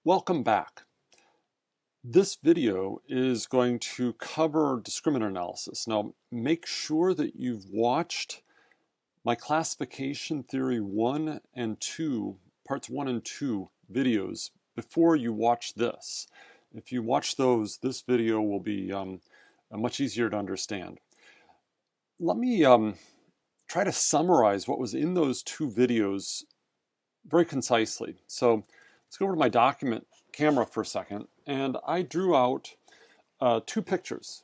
Welcome back. This video is going to cover discriminant analysis. Now, make sure that you've watched my classification theory 1 and 2, parts 1 and 2 videos before you watch this. If you watch those, this video will be much easier to understand. Let me try to summarize what was in those two videos very concisely. So let's go over to my document camera for a second, and I drew out two pictures.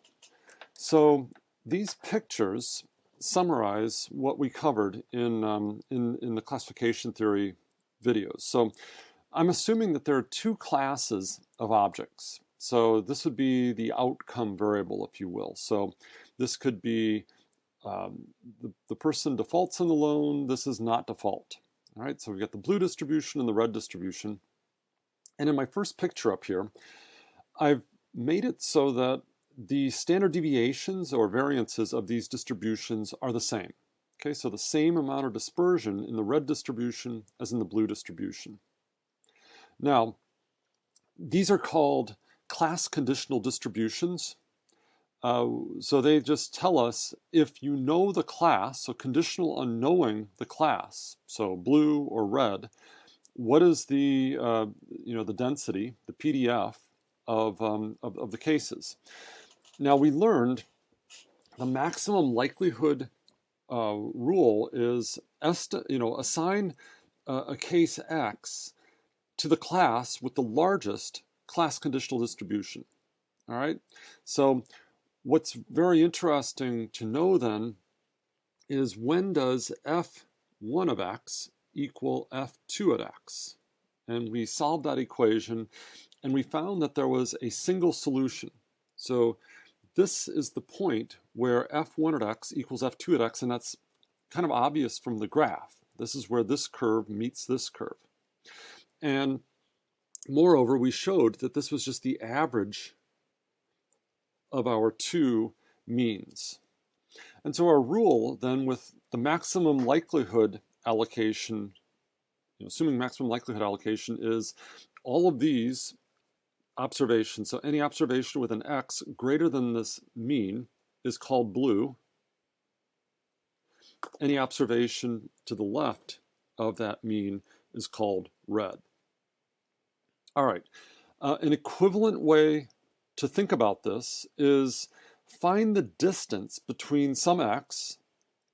So these pictures summarize what we covered in the classification theory videos. So I'm assuming that there are two classes of objects. So this would be the outcome variable, if you will. So this could be the person defaults in the loan. This is not default. All right, so we've got the blue distribution and the red distribution. And in my first picture up here, I've made it so that the standard deviations or variances of these distributions are the same. Okay, so the same amount of dispersion in the red distribution as in the blue distribution. Now, these are called class conditional distributions. So they just tell us if you know the class, so conditional on knowing the class, so blue or red, what is the the density, the PDF of the cases. Now we learned the maximum likelihood rule is assign a case X to the class with the largest class conditional distribution. All right, so what's very interesting to know then is when does f1 of x equal f2 at x? And we solved that equation and we found that there was a single solution. So this is the point where f1 at x equals f2 at x, and that's kind of obvious from the graph. This is where this curve meets this curve. And moreover, we showed that this was just the average of our two means. And so our rule then with the maximum likelihood allocation, assuming maximum likelihood allocation, is all of these observations. So any observation with an x greater than this mean is called blue. Any observation to the left of that mean is called red. All right, an equivalent way to think about this is find the distance between some x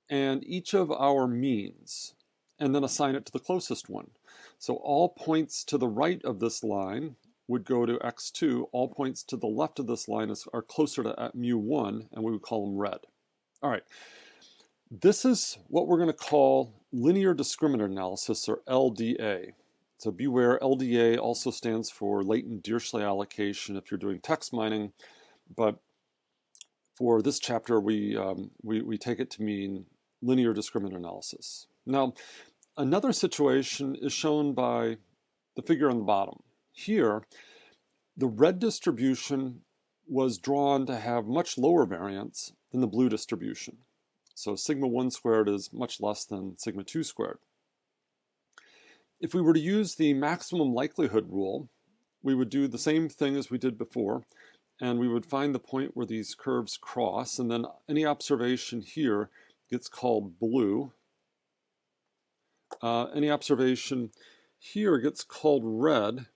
and each of our means, and then assign it to the closest one. So all points to the right of this line would go to x2. All points to the left of this line are closer to mu1, and we would call them red. All right, this is what we're going to call linear discriminant analysis, or LDA. So beware, LDA also stands for latent Dirichlet allocation if you're doing text mining, but for this chapter we take it to mean linear discriminant analysis. Now, another situation is shown by the figure on the bottom. Here, the red distribution was drawn to have much lower variance than the blue distribution. So sigma 1 squared is much less than sigma 2 squared. If we were to use the maximum likelihood rule, we would do the same thing as we did before, and we would find the point where these curves cross, and then any observation here gets called blue. Any observation here gets called red,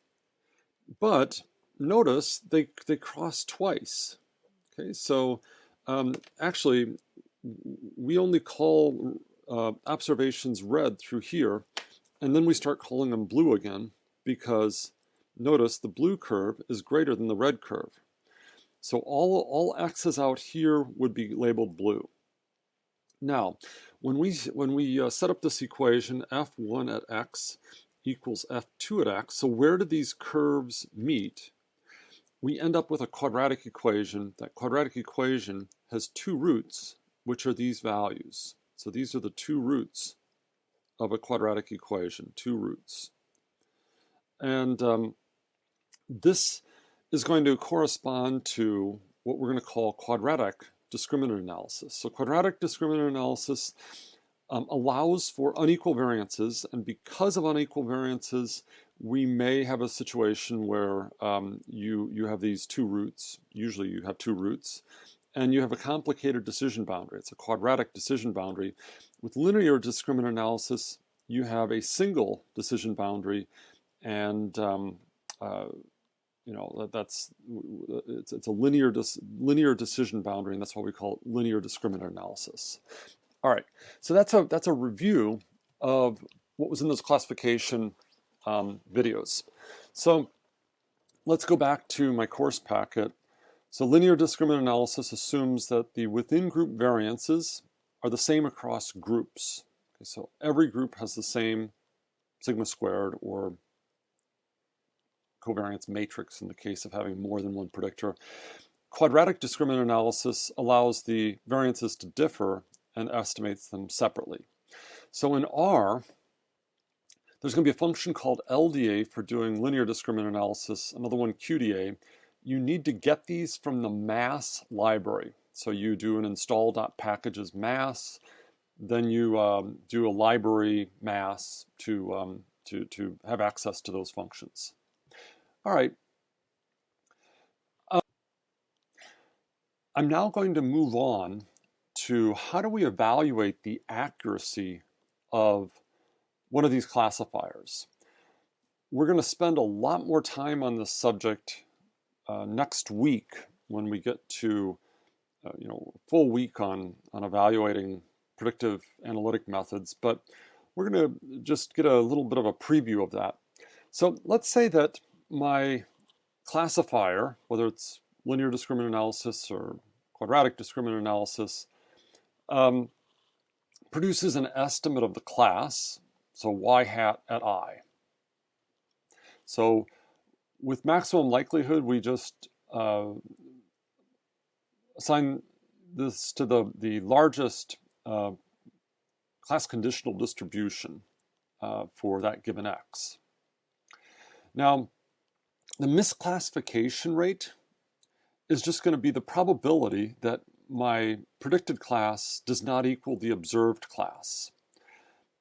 but notice they cross twice. Okay, so actually we only call observations red through here, and then we start calling them blue again because notice the blue curve is greater than the red curve. So all x's out here would be labeled blue. Now, when we set up this equation, f1 at x equals f2 at x, so where do these curves meet? We end up with a quadratic equation. That quadratic equation has two roots, which are these values. So these are the two roots of a quadratic equation, two roots. And this is going to correspond to what we're going to call quadratic discriminant analysis. So quadratic discriminant analysis allows for unequal variances, and because of unequal variances, we may have a situation where you have these two roots. Usually you have two roots, and you have a complicated decision boundary. It's a quadratic decision boundary. With linear discriminant analysis, you have a single decision boundary, and it's a linear decision boundary, and that's why we call it linear discriminant analysis. All right, so that's a review of what was in those classification videos. So let's go back to my course packet. So linear discriminant analysis assumes that the within group variances are the same across groups. Okay, so every group has the same sigma squared or covariance matrix in the case of having more than one predictor. Quadratic discriminant analysis allows the variances to differ and estimates them separately. So in R, there's going to be a function called LDA for doing linear discriminant analysis, another one QDA. You need to get these from the mass library. So you do an install.packages mass, then you do a library mass to have access to those functions. All right. I'm now going to move on to how do we evaluate the accuracy of one of these classifiers. We're going to spend a lot more time on this subject next week when we get to a full week on evaluating predictive analytic methods, but we're going to just get a little bit of a preview of that. So let's say that my classifier, whether it's linear discriminant analysis or quadratic discriminant analysis, produces an estimate of the class, so y hat at I. So with maximum likelihood, we just assign this to the largest class conditional distribution for that given x. Now, the misclassification rate is just going to be the probability that my predicted class does not equal the observed class.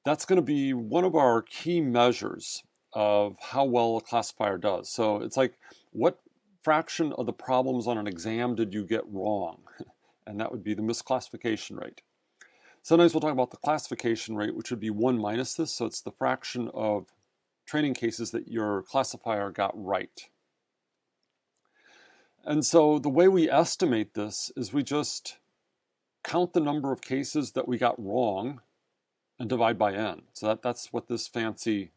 That's going to be one of our key measures of how well a classifier does. So it's like, what fraction of the problems on an exam did you get wrong? And that would be the misclassification rate. Sometimes we'll talk about the classification rate, which would be 1 minus this, so it's the fraction of training cases that your classifier got right. And so the way we estimate this is we just count the number of cases that we got wrong and divide by n. So that's what this fancy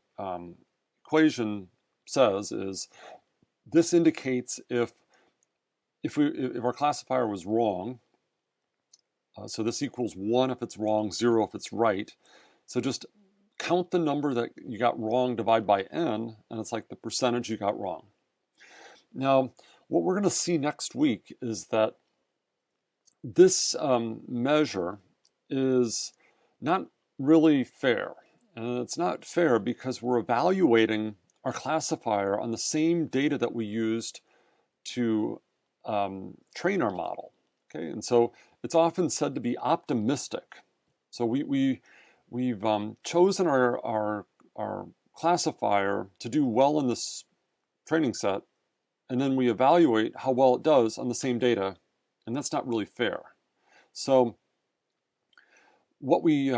equation says, is this indicates if our classifier was wrong. So this equals 1 if it's wrong, 0 if it's right. So just count the number that you got wrong, divide by n, and it's like the percentage you got wrong. Now, what we're going to see next week is that this measure is not really fair. And it's not fair because we're evaluating our classifier on the same data that we used to train our model. Okay, and so it's often said to be optimistic. So we've chosen our classifier to do well in this training set, and then we evaluate how well it does on the same data, and that's not really fair. So what we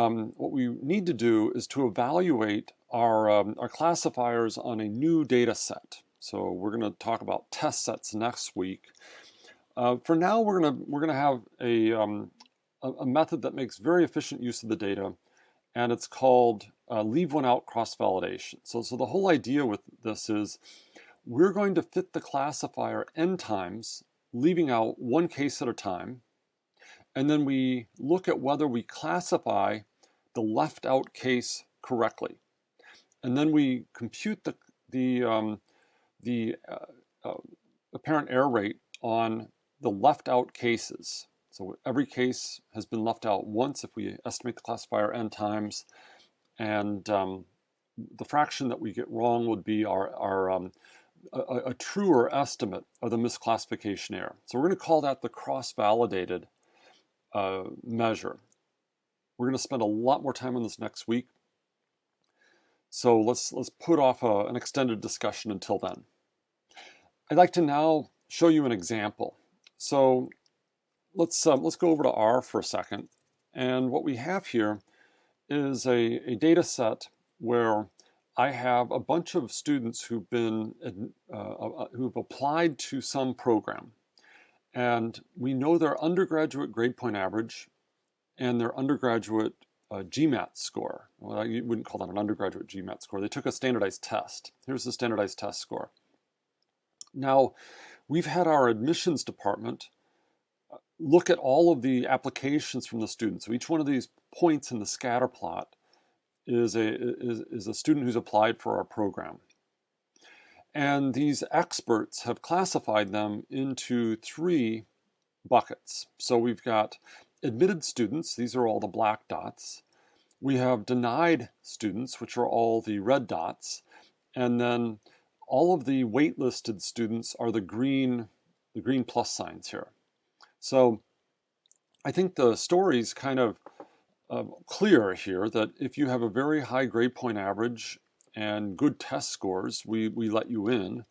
need to do is to evaluate our classifiers on a new data set. So we're going to talk about test sets next week. For now, we're gonna have a method that makes very efficient use of the data, and it's called leave one out cross-validation. So the whole idea with this is we're going to fit the classifier n times, leaving out one case at a time, and then we look at whether we classify the left out case correctly, and then we compute the apparent error rate on the left out cases. So every case has been left out once if we estimate the classifier n times, and the fraction that we get wrong would be a truer estimate of the misclassification error. So we're going to call that the cross-validated measure. We're going to spend a lot more time on this next week. So let's put off an extended discussion until then. I'd like to now show you an example. So let's go over to R for a second. And what we have here is a data set where I have a bunch of students who've applied to some program. And we know their undergraduate grade point average and their undergraduate GMAT score. Well, you wouldn't call that an undergraduate GMAT score. They took a standardized test. Here's the standardized test score. Now, we've had our admissions department look at all of the applications from the students. So each one of these points in the scatter plot is a student who's applied for our program. And these experts have classified them into 3 buckets. So we've got admitted students, these are all the black dots. We have denied students, which are all the red dots. And then all of the waitlisted students are the green plus signs here. So I think the story's kind of clear here that if you have a very high grade point average and good test scores, we let you in.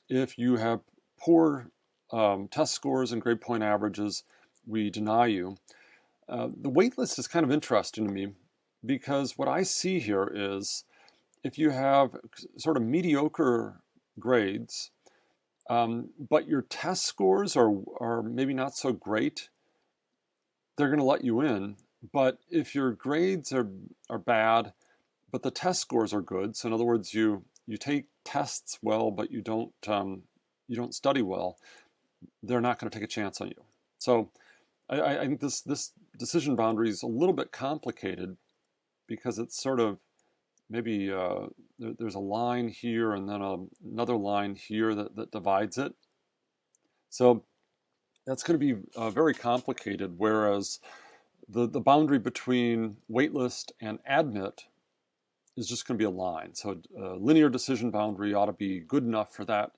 If you have poor test scores and grade point averages, we deny you. The wait list is kind of interesting to me because what I see here is if you have sort of mediocre grades, but your test scores are maybe not so great, they're going to let you in. But if your grades are bad, but the test scores are good, so in other words, you take tests well, but you don't study well, they're not going to take a chance on you. So I think this decision boundary is a little bit complicated because it's sort of maybe there's a line here and then another line here that divides it. So that's going to be very complicated, whereas the boundary between waitlist and admit is just going to be a line. So a linear decision boundary ought to be good enough for that.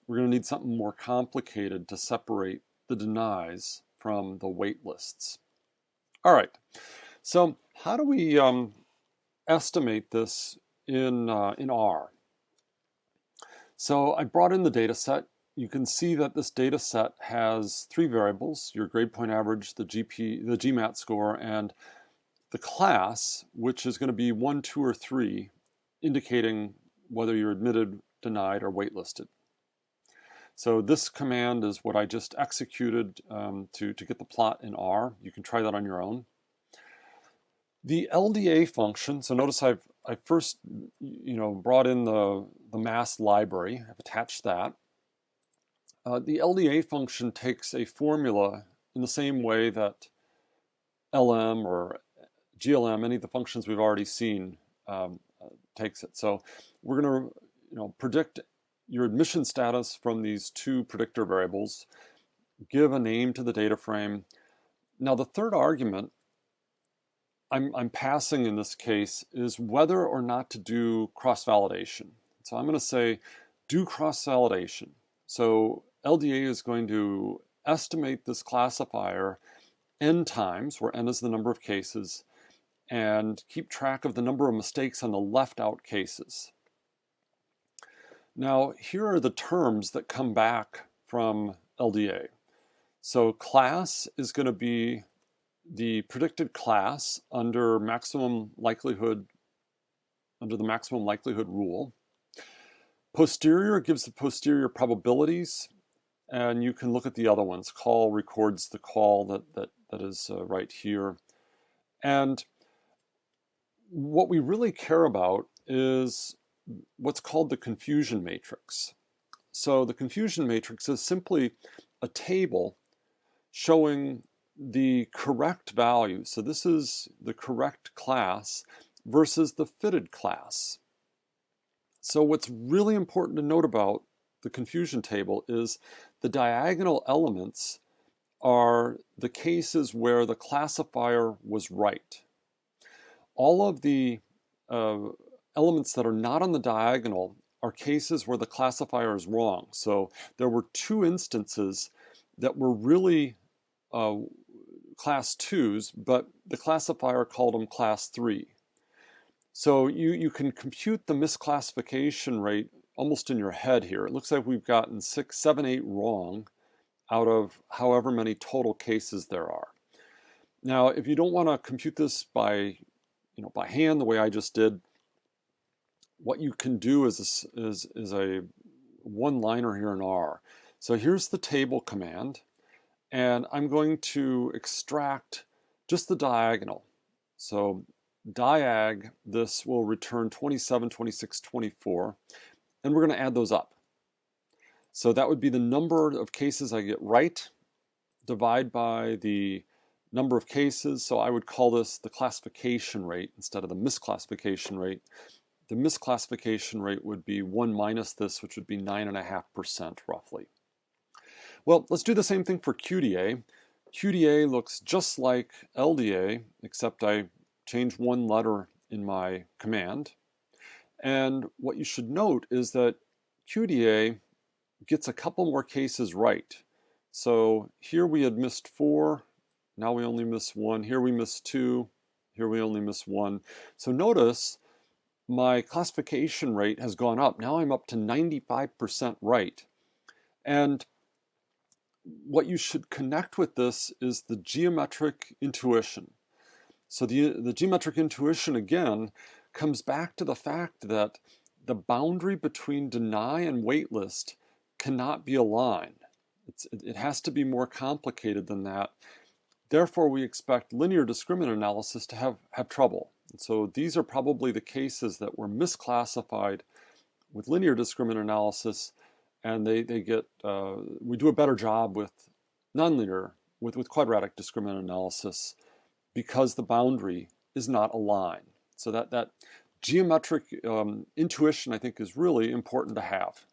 We're going to need something more complicated to separate the denies from the wait lists. All right, so how do we estimate this in R? So I brought in the data set. You can see that this data set has 3 variables: your grade point average, the GMAT score, and the class, which is going to be 1, 2, or 3, indicating whether you're admitted, denied, or waitlisted. So this command is what I just executed to get the plot in R. You can try that on your own. The LDA function, so notice I first brought in the mass library. I've attached that. The LDA function takes a formula in the same way that LM or GLM, any of the functions we've already seen, takes it. So we're going to predict your admission status from these 2 predictor variables, give a name to the data frame. Now the third argument I'm passing in this case is whether or not to do cross-validation. So I'm going to say do cross-validation. So LDA is going to estimate this classifier n times, where n is the number of cases, and keep track of the number of mistakes on the left out cases. Now, here are the terms that come back from LDA. So class is going to be the predicted class under the maximum likelihood rule. Posterior gives the posterior probabilities, and you can look at the other ones. Call records the call that is right here. And what we really care about is what's called the confusion matrix. So the confusion matrix is simply a table showing the correct value. So this is the correct class versus the fitted class. So what's really important to note about the confusion table is the diagonal elements are the cases where the classifier was right. All of the elements that are not on the diagonal are cases where the classifier is wrong. So there were 2 instances that were really class 2s, but the classifier called them class 3. So you can compute the misclassification rate almost in your head here. It looks like we've gotten 6, 7, 8 wrong out of however many total cases there are. Now, if you don't want to compute this by hand the way I just did, what you can do is a one-liner here in R. So here's the table command, and I'm going to extract just the diagonal. So diag, this will return 27, 26, 24, and we're going to add those up. So that would be the number of cases I get right, divide by the number of cases. So I would call this the classification rate instead of the misclassification rate. The misclassification rate would be 1 minus this, which would be 9.5% roughly. Well, let's do the same thing for QDA. QDA looks just like LDA, except I changed one letter in my command. And what you should note is that QDA gets a couple more cases right. So here we had missed 4, now we only miss 1. Here we missed 2, here we only miss 1. So notice my classification rate has gone up. Now I'm up to 95% right. And what you should connect with this is the geometric intuition. So the geometric intuition, again, comes back to the fact that the boundary between deny and waitlist cannot be a line. It has to be more complicated than that. Therefore, we expect linear discriminant analysis to have trouble. And so these are probably the cases that were misclassified with linear discriminant analysis, and they get we do a better job with nonlinear, with quadratic discriminant analysis, because the boundary is not a line. So that geometric intuition, I think, is really important to have.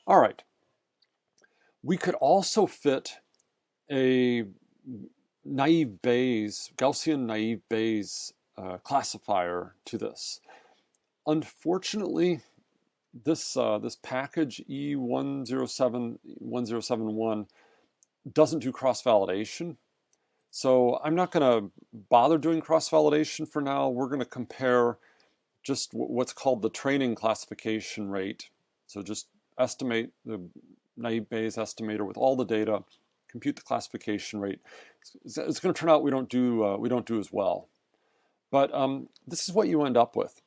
All right. We could also fit a naive Bayes, Gaussian naive Bayes classifier to this. Unfortunately, this package E1071 doesn't do cross-validation. So I'm not going to bother doing cross-validation for now. We're going to compare just what's called the training classification rate. So just estimate the naive Bayes estimator with all the data, compute the classification rate. It's going to turn out we don't do as well. But this is what you end up with.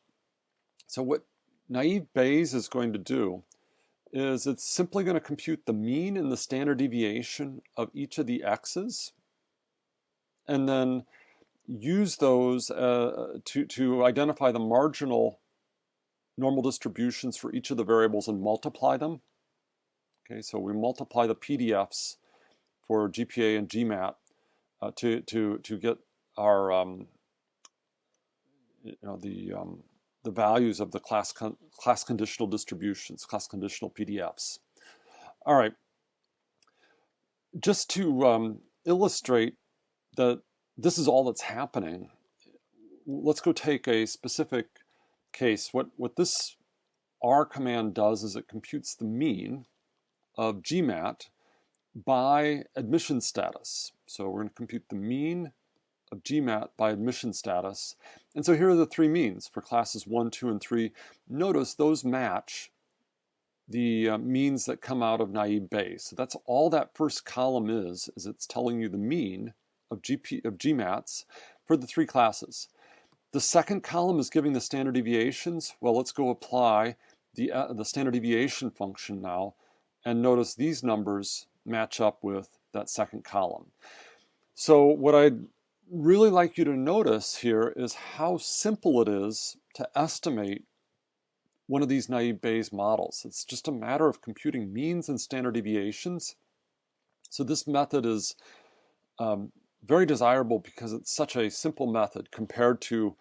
So what naive Bayes is going to do is it's simply going to compute the mean and the standard deviation of each of the x's, and then use those to identify the marginal normal distributions for each of the variables and multiply them. Okay, so we multiply the PDFs for GPA and GMAT to get our the values of the class conditional distributions, class conditional PDFs. All right, just to illustrate that this is all that's happening, let's go take a specific case. What this R command does is it computes the mean of GMAT by admission status. So we're going to compute the mean of GMAT by admission status. And so here are the three means for classes 1, 2, and 3. Notice those match the means that come out of naive Bayes. So that's all that first column is it's telling you the mean of GMATs for the three classes. The second column is giving the standard deviations. Well, let's go apply the standard deviation function now, and notice these numbers match up with that second column. So what I'd really like you to notice here is how simple it is to estimate one of these naive Bayes models. It's just a matter of computing means and standard deviations. So this method is very desirable because it's such a simple method compared to,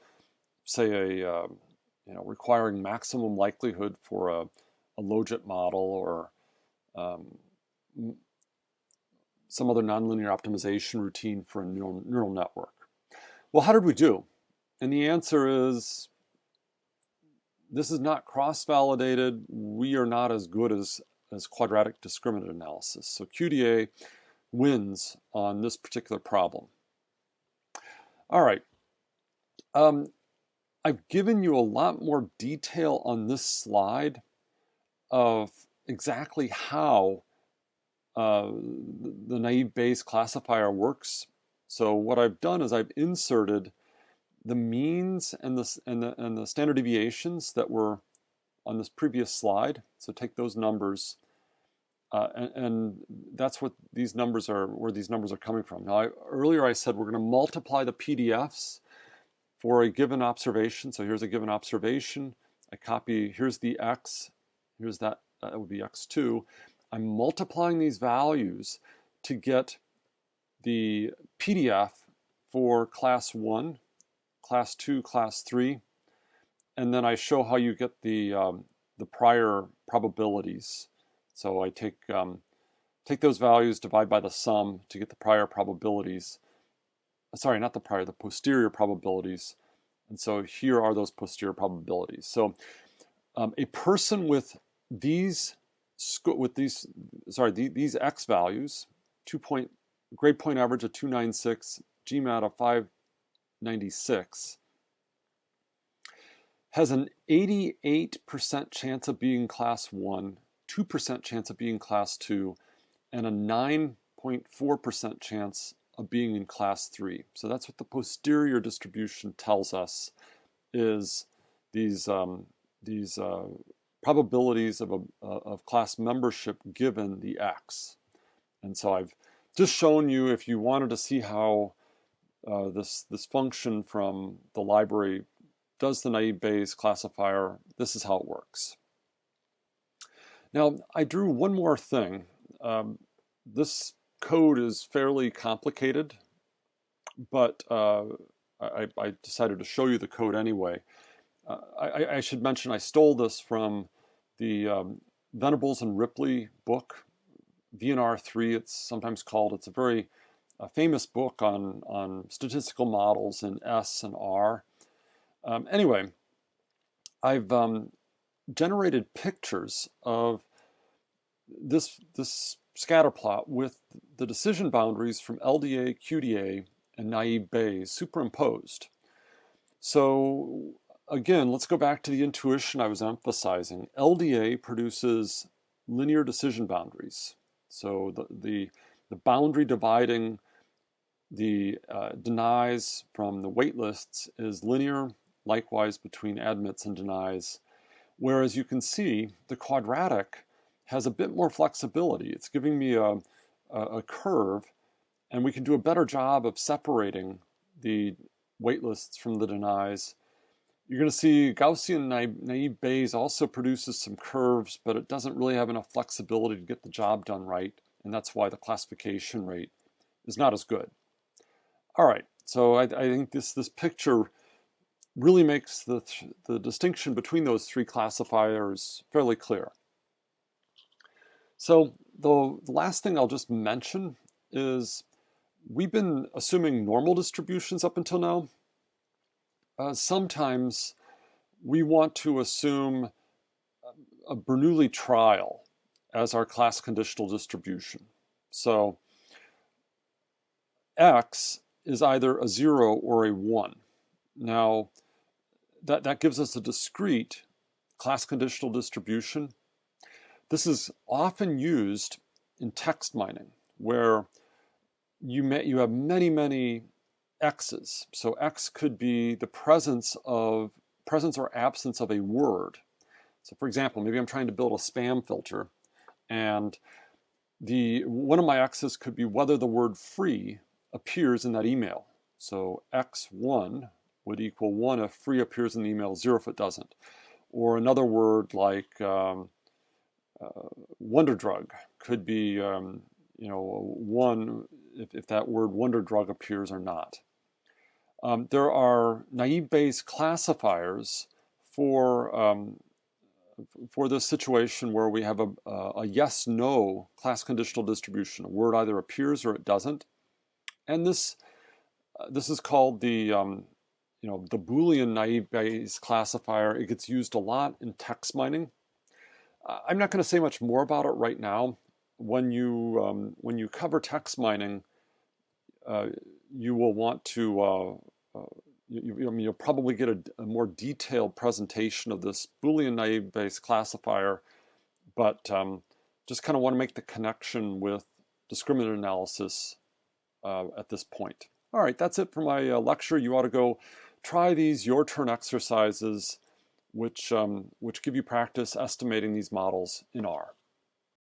say, requiring maximum likelihood for a logit model or some other nonlinear optimization routine for a neural network. Well, how did we do? And the answer is, this is not cross-validated. We are not as good as quadratic discriminant analysis. So QDA wins on this particular problem. All right. I've given you a lot more detail on this slide of exactly how the naive Bayes classifier works. So what I've done is I've inserted the means and the standard deviations that were on this previous slide. So take those numbers, and that's what these numbers are, where these numbers are coming from. Now, earlier I said we're going to multiply the PDFs for a given observation. So here's a given observation. I copy, here's the X, here's that would be X2. I'm multiplying these values to get the PDF for class 1, class 2, class 3, and then I show how you get the prior probabilities. So I take those values, divide by the sum to get the prior probabilities. Sorry, not the prior, the posterior probabilities. And so here are those posterior probabilities. So a person with these X values, grade point average of 296, GMAT of 596, has an 88% chance of being class 1, 2% chance of being class 2, and a 9.4% chance of being in class 3. So that's what the posterior distribution tells us, is these probabilities of class membership given the X. And so I've just shown you, if you wanted to see how this function from the library does the naive Bayes classifier, this is how it works. Now, I drew one more thing. This code is fairly complicated, but I decided to show you the code anyway. I should mention I stole this from the Venables and Ripley book, VNR 3 it's sometimes called. It's a very famous book on statistical models in S and R. Anyway, I've generated pictures of this scatter plot with the decision boundaries from LDA, QDA, and naive Bayes superimposed. So again, let's go back to the intuition I was emphasizing. LDA produces linear decision boundaries. So the boundary dividing the denies from the wait lists is linear, likewise between admits and denies. Whereas you can see the quadratic has a bit more flexibility. It's giving me a curve, and we can do a better job of separating the wait lists from the denies. You're going to see Gaussian naive Bayes also produces some curves, but it doesn't really have enough flexibility to get the job done right, and that's why the classification rate is not as good. All right, so I think this picture really makes the distinction between those three classifiers fairly clear. So the last thing I'll just mention is we've been assuming normal distributions up until now. Sometimes we want to assume a Bernoulli trial as our class conditional distribution. So X is either a 0 or a 1. Now, that gives us a discrete class conditional distribution. This is often used in text mining, where you have many X's. So X could be the presence or absence of a word. So for example, maybe I'm trying to build a spam filter, and one of my X's could be whether the word free appears in that email. So X1 would equal 1 if free appears in the email, 0 if it doesn't. Or another word like wonder drug could be 1 if that word wonder drug appears or not. There are naive Bayes classifiers for this situation where we have a yes-no class conditional distribution. A word either appears or it doesn't, and this is called the Boolean naive Bayes classifier. It gets used a lot in text mining. I'm not going to say much more about it right now. When you cover text mining, you will want to you'll probably get a more detailed presentation of this Boolean naive-based classifier, but just kind of want to make the connection with discriminant analysis at this point. All right, that's it for my lecture. You ought to go try these your turn exercises, which give you practice estimating these models in R.